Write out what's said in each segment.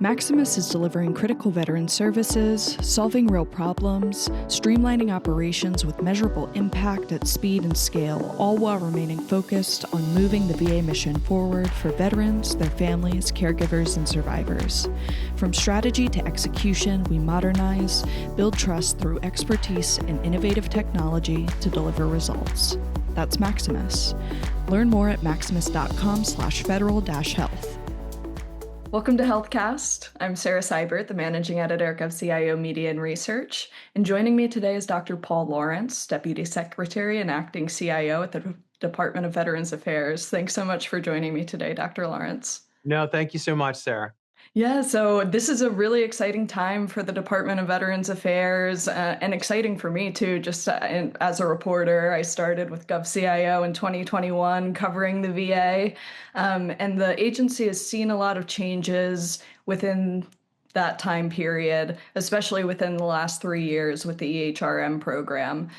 Maximus is delivering critical veteran services, solving real problems, streamlining operations with measurable impact at speed and scale, all while remaining focused on moving the VA mission forward for veterans, their families, caregivers, and survivors. From strategy to execution, we modernize, build trust through expertise and innovative technology to deliver results. That's Maximus. Learn more at maximus.com/federal-health. Welcome to HealthCast. I'm Sarah Seibert, the Managing Editor of GovCIO Media and Research, and joining me today is Dr. Paul Lawrence, Deputy Secretary and Acting CIO at the Department of Veterans Affairs. Thanks so much for joining me today, Dr. Lawrence. No, thank you so much, Sarah. Yeah, so this is a really exciting time for the Department of Veterans Affairs and exciting for me too. Just as a reporter, I started with GovCIO in 2021 covering the VA, and the agency has seen a lot of changes within that time period, especially within the last 3 years with the EHRM program.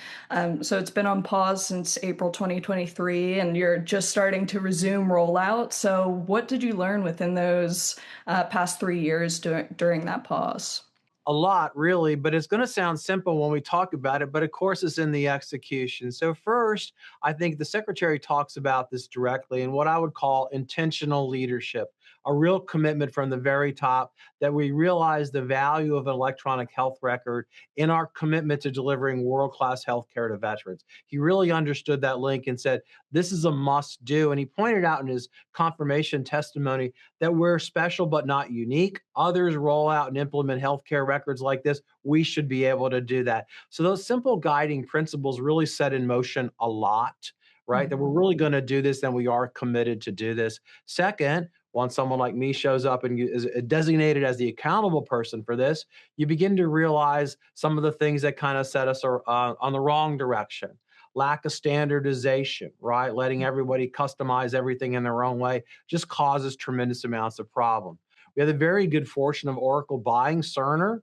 So it's been on pause since April 2023, and you're just starting to resume rollout. So what did you learn within those past 3 years during that pause? A lot, really, but it's going to sound simple when we talk about it, but of course it's in the execution. So first, I think the Secretary talks about this directly in what I would call intentional leadership, a real commitment from the very top that we realize the value of an electronic health record in our commitment to delivering world-class healthcare to veterans. He really understood that link and said, this is a must do. And he pointed out in his confirmation testimony that we're special but not unique. Others roll out and implement healthcare records like this. We should be able to do that. So those simple guiding principles really set in motion a lot, right? That we're really going to do this and we are committed to do this. Second, once someone like me shows up and is designated as the accountable person for this, you begin to realize some of the things that kind of set us on the wrong direction. Lack of standardization, right? Letting everybody customize everything in their own way just causes tremendous amounts of problem. We had the very good fortune of Oracle buying Cerner.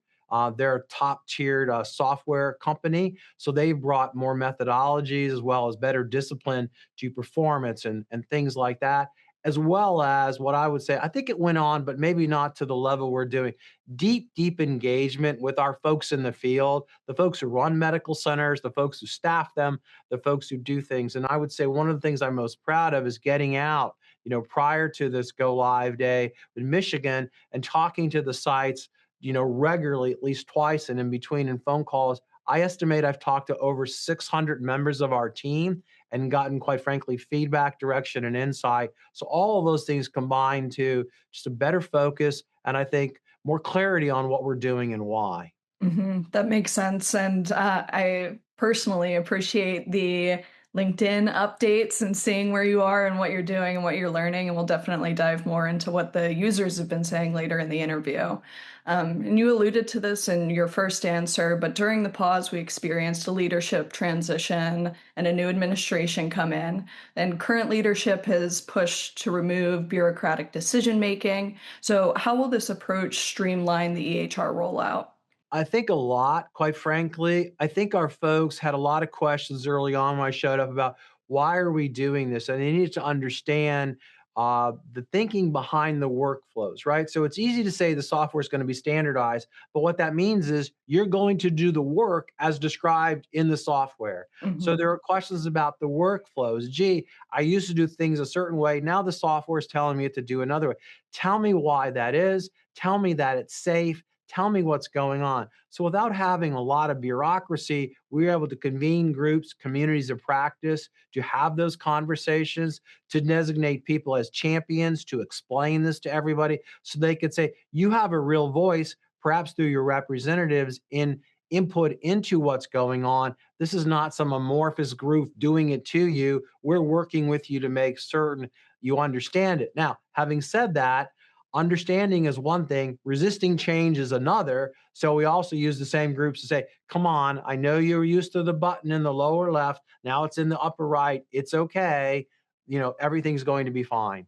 They're a top-tiered software company, so they've brought more methodologies as well as better discipline to performance and things like that, as well as what I would say, I think it went on, but maybe not to the level we're doing, deep engagement with our folks in the field, the folks who run medical centers, the folks who staff them, the folks who do things. And I would say one of the things I'm most proud of is getting out, prior to this go live day in Michigan and talking to the sites, regularly, at least twice and in between in phone calls. I estimate I've talked to over 600 members of our team and gotten, quite frankly, feedback, direction, and insight. So all of those things combine to just a better focus and I think more clarity on what we're doing and why. That makes sense. And I personally appreciate the LinkedIn updates and seeing where you are and what you're doing and what you're learning. And we'll definitely dive more into what the users have been saying later in the interview. And you alluded to this in your first answer, but during the pause, we experienced a leadership transition and a new administration come in. And current leadership has pushed to remove bureaucratic decision-making. So how will this approach streamline the EHR rollout? I think a lot, quite frankly. I think our folks had a lot of questions early on when I showed up about why are we doing this? And they needed to understand the thinking behind the workflows, right? So it's easy to say the software is going to be standardized, but what that means is you're going to do the work as described in the software. So there are questions about the workflows. Gee, I used to do things a certain way. Now the software is telling me to do another way. Tell me why that is. Tell me that it's safe. Tell me what's going on. So without having a lot of bureaucracy, we were able to convene groups, communities of practice, to have those conversations, to designate people as champions, to explain this to everybody so they could say, you have a real voice, perhaps through your representatives in input into what's going on. This is not some amorphous group doing it to you. We're working with you to make certain you understand it. Now, having said that, understanding is one thing, resisting change is another. So we also use the same groups to say, come on, I know you're used to the button in the lower left. Now it's in the upper right. It's okay. Everything's going to be fine.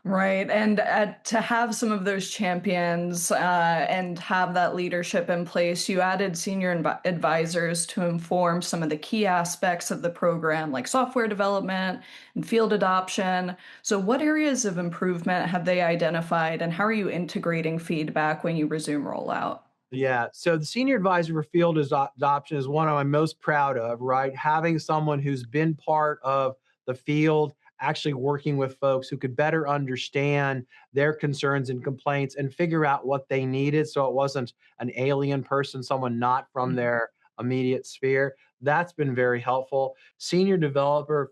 Right. And to have some of those champions and have that leadership in place, you added senior advisors to inform some of the key aspects of the program, like software development and field adoption. So, what areas of improvement have they identified, and how are you integrating feedback when you resume rollout? Yeah. So the senior advisor for field adoption is one I'm most proud of, right? Having someone who's been part of the field, actually working with folks who could better understand their concerns and complaints and figure out what they needed. So it wasn't an alien person, someone not from Mhm. their immediate sphere. That's been very helpful. A senior advisor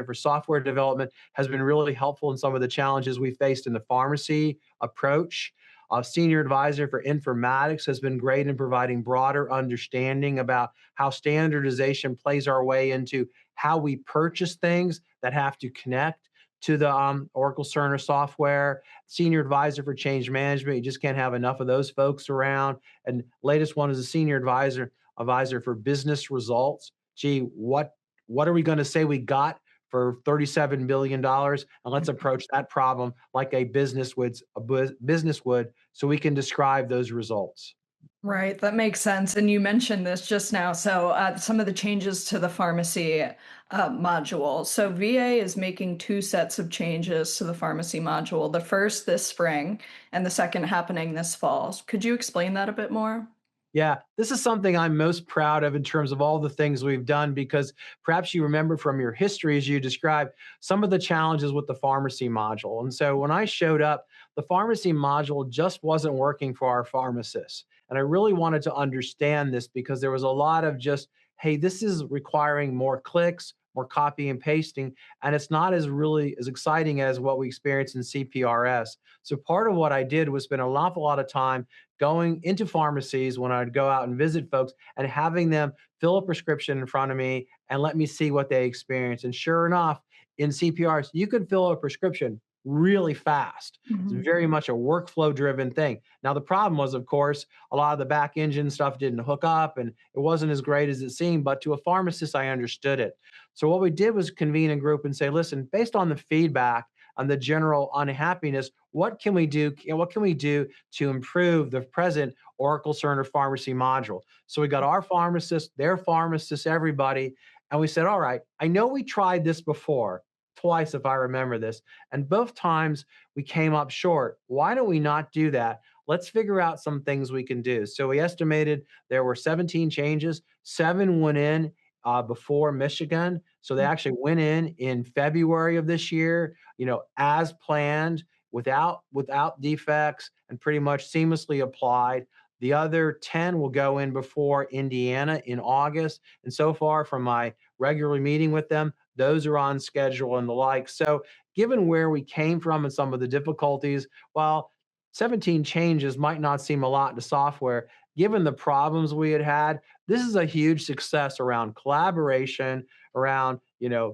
for software development has been really helpful in some of the challenges we faced in the pharmacy approach. A senior advisor for informatics has been great in providing broader understanding about how standardization plays our way into how we purchase things that have to connect to the Oracle Cerner software. Senior advisor for change management, you just can't have enough of those folks around. And latest one is a senior advisor for business results. Gee, what are we going to say we got for $37 billion, and let's approach that problem like a business would, so we can describe those results. Right, that makes sense. And you mentioned this just now. So, some of the changes to the pharmacy module. So, VA is making two sets of changes to the pharmacy module. The first this spring, and the second happening this fall. Could you explain that a bit more? Yeah, this is something I'm most proud of in terms of all the things we've done, because perhaps you remember from your history as you described some of the challenges with the pharmacy module. And so when I showed up, the pharmacy module just wasn't working for our pharmacists. And I really wanted to understand this because there was a lot of just, hey, this is requiring more clicks, more copy and pasting, and it's not as really as exciting as what we experience in CPRS. So part of what I did was spend an awful lot of time going into pharmacies when I'd go out and visit folks and having them fill a prescription in front of me and let me see what they experience. And sure enough, in CPRs, you could fill a prescription really fast. It's Mhm. very much a workflow driven thing. Now, the problem was, of course, a lot of the back engine stuff didn't hook up and it wasn't as great as it seemed. But to a pharmacist, I understood it. So, what we did was convene a group and say, listen, based on the feedback and the general unhappiness, what can we do? What can we do to improve the present Oracle Cerner pharmacy module? So we got our pharmacists, their pharmacists, everybody, and we said, all right, I know we tried this before, twice if I remember this, and both times we came up short. Why don't we not do that? Let's figure out some things we can do. So we estimated there were 17 changes. Seven went in before Michigan. So they actually went in February of this year, as planned, without defects, and pretty much seamlessly applied. The other 10 will go in before Indiana in August. And so far, from my regular meeting with them, those are on schedule and the like. So, given where we came from and some of the difficulties, while 17 changes might not seem a lot to software, given the problems we had had, this is a huge success around collaboration, around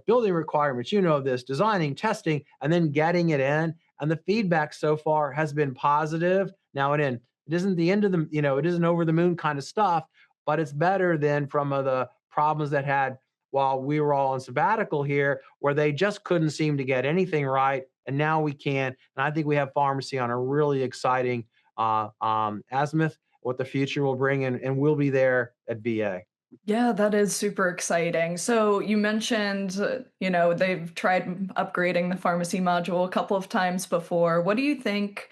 building requirements, this, designing, testing, and then getting it in. And the feedback so far has been positive. Now, it isn't the end of it isn't over the moon kind of stuff, but it's better than from the problems that had while we were all on sabbatical here, where they just couldn't seem to get anything right. And now we can. And I think we have pharmacy on a really exciting azimuth, what the future will bring, and we'll be there at VA. Yeah, that is super exciting. So you mentioned, they've tried upgrading the pharmacy module a couple of times before. What do you think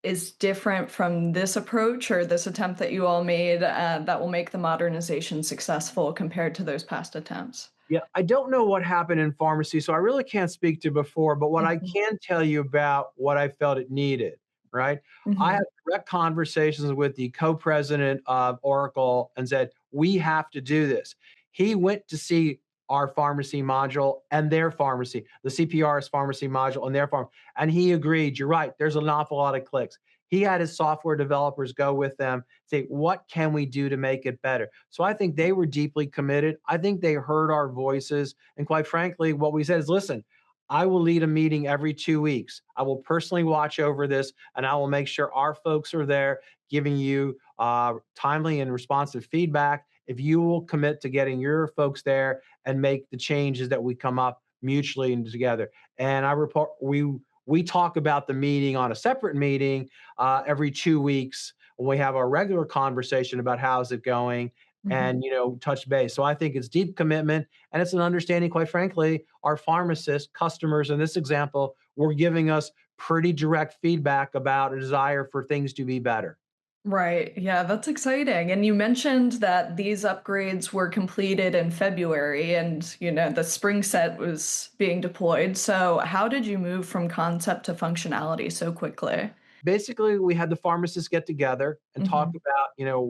is different from this approach or this attempt that you all made that will make the modernization successful compared to those past attempts? Yeah, I don't know what happened in pharmacy, so I really can't speak to before, but what I Mhm. can tell you about what I felt it needed, right? I had Mhm. direct conversations with the co-president of Oracle and said, "We have to do this." He went to see our pharmacy module and their pharmacy, the CPR's pharmacy module and their farm, and he agreed, "You're right, there's an awful lot of clicks." He had his software developers go with them, say, "What can we do to make it better?" So I think they were deeply committed. I think they heard our voices. And quite frankly, what we said is, listen, I will lead a meeting every 2 weeks. I will personally watch over this, and I will make sure our folks are there giving you timely and responsive feedback. If you will commit to getting your folks there and make the changes that we come up, mutually and together. And we talk about the meeting on a separate meeting every 2 weeks when we have our regular conversation about how's it going Mhm. and touch base. So I think it's deep commitment and it's an understanding, quite frankly, our pharmacists, customers in this example, were giving us pretty direct feedback about a desire for things to be better. Right. Yeah, that's exciting. And you mentioned that these upgrades were completed in February and, the spring set was being deployed. So, how did you move from concept to functionality so quickly? Basically, we had the pharmacists get together and talk Hmm. about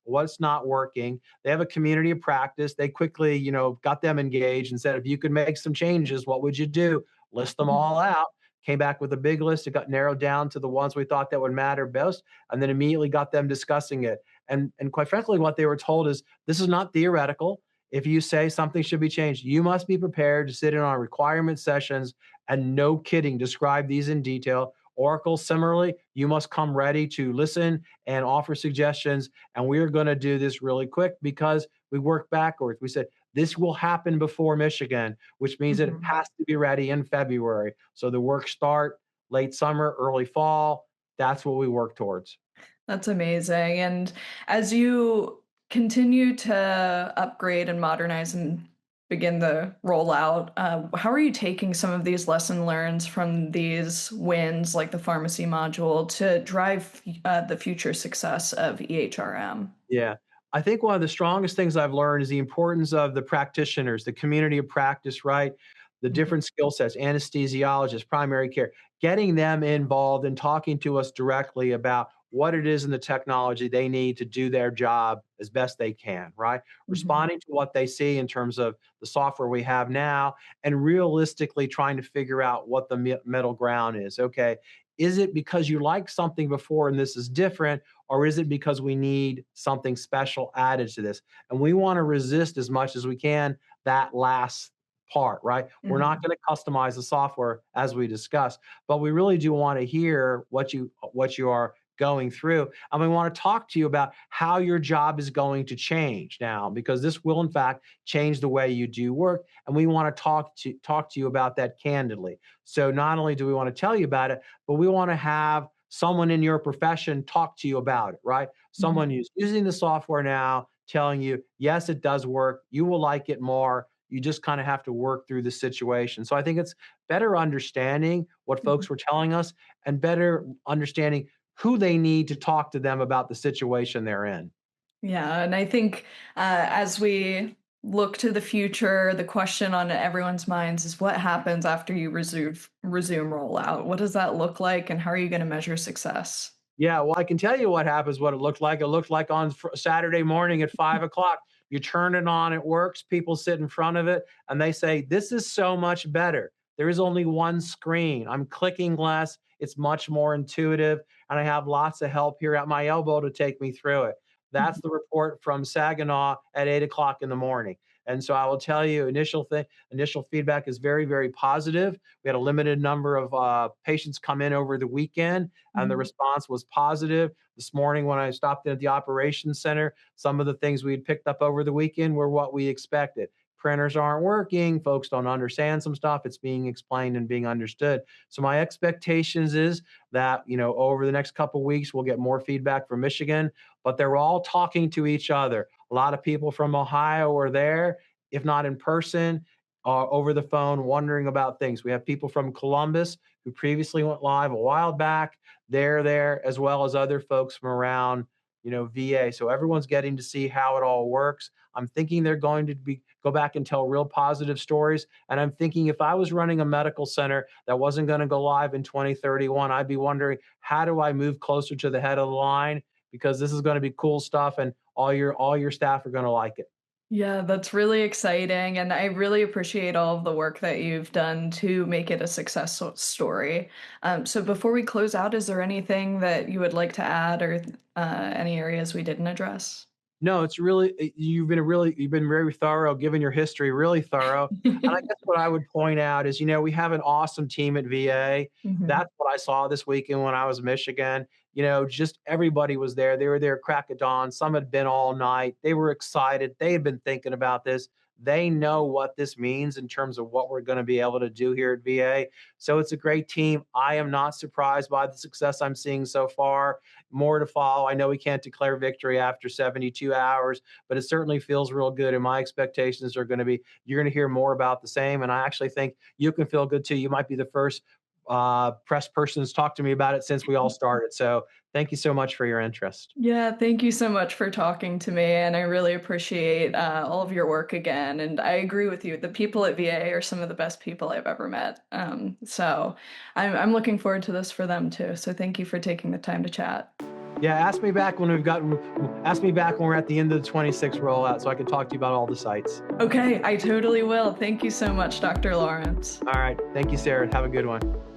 what's not working. They have a community of practice. They quickly got them engaged and said, if you could make some changes, what would you do? List them Hmm. all out. Came back with a big list. It got narrowed down to the ones we thought that would matter most, and then immediately got them discussing it. And quite frankly, what they were told is this is not theoretical. If you say something should be changed, you must be prepared to sit in on requirement sessions and no kidding, describe these in detail. Oracle, similarly, you must come ready to listen and offer suggestions. And we are going to do this really quick because we work backwards. We said this will happen before Michigan, which means it Hmm. has to be ready in February. So the work start late summer, early fall. That's what we work towards. That's amazing. And as you continue to upgrade and modernize and begin the rollout, how are you taking some of these lesson learns from these wins, like the pharmacy module, to drive the future success of EHRM? Yeah. I think one of the strongest things I've learned is the importance of the practitioners, the community of practice, right? The Mhm. different skill sets, anesthesiologists, primary care, getting them involved and talking to us directly about what it is in the technology they need to do their job as best they can, right? Mhm. Responding to what they see in terms of the software we have now and realistically trying to figure out what the middle ground is. Okay. Is it because you liked something before and this is different? Or is it because we need something special added to this? And we want to resist as much as we can that last part, right? We're not Mhm. going to customize the software as we discussed, but we really do want to hear what you are going through. And we want to talk to you about how your job is going to change now, because this will in fact change the way you do work. And we want to talk to you about that candidly. So not only do we want to tell you about it, but we want to have someone in your profession talk to you about it, right? Someone Mhm. who's using the software now, telling you, yes, it does work. You will like it more. You just kind of have to work through the situation. So I think it's better understanding what Mhm. folks were telling us and better understanding who they need to talk to them about the situation they're in. Yeah, and I think as we look to the future, the question on everyone's minds is what happens after you resume rollout? What does that look like, and how are you going to measure success? Yeah, well, I can tell you what happens, what it looked like. It looked like on Saturday morning at 5 o'clock. You turn it on, it works. People sit in front of it and they say, this is so much better. There is only one screen. I'm clicking less. It's much more intuitive. And I have lots of help here at my elbow to take me through it. That's Mhm. the report from Saginaw at 8 o'clock in the morning. And so I will tell you, initial feedback is very, very positive. We had a limited number of patients come in over the weekend and the Mhm. response was positive. This morning, when I stopped in at the operations center, some of the things we had picked up over the weekend were what we expected. Printers aren't working. Folks don't understand some stuff. It's being explained and being understood. So my expectations is that over the next couple of weeks we'll get more feedback from Michigan, but they're all talking to each other. A lot of people from Ohio are there, if not in person, over the phone, wondering about things. We have people from Columbus who previously went live a while back. They're there as well as other folks from around, VA. So everyone's getting to see how it all works. I'm thinking they're going to go back and tell real positive stories. And I'm thinking if I was running a medical center that wasn't going to go live in 2031, I'd be wondering how do I move closer to the head of the line because this is going to be cool stuff and all your staff are going to like it. Yeah, that's really exciting. And I really appreciate all of the work that you've done to make it a story. So before we close out, is there anything that you would like to add or any areas we didn't address? No, it's really you've been very thorough, given your history, really thorough. And I guess what I would point out is, we have an awesome team at VA. Mhm. That's what I saw this weekend when I was in Michigan. Just everybody was there. They were there crack of dawn. Some had been all night. They were excited. They had been thinking about this. They know what this means in terms of what we're going to be able to do here at VA. So it's a great team. I am not surprised by the success I'm seeing so far. More to follow. I know we can't declare victory after 72 hours, but it certainly feels real good. And my expectations are going to be you're going to hear more about the same. And I actually think you can feel good too. You might be the first press person who's talked to me about it since we all started. So thank you so much for your interest. Yeah, thank you so much for talking to me, and I really appreciate all of your work again. And I agree with you. The people at VA are some of the best people I've ever met. So I'm looking forward to this for them too. So thank you for taking the time to chat. Yeah, ask me back when we're at the end of the 26 rollout so I can talk to you about all the sites. Okay, I totally will. Thank you so much, Dr. Lawrence. All right. Thank you, Sarah. Have a good one.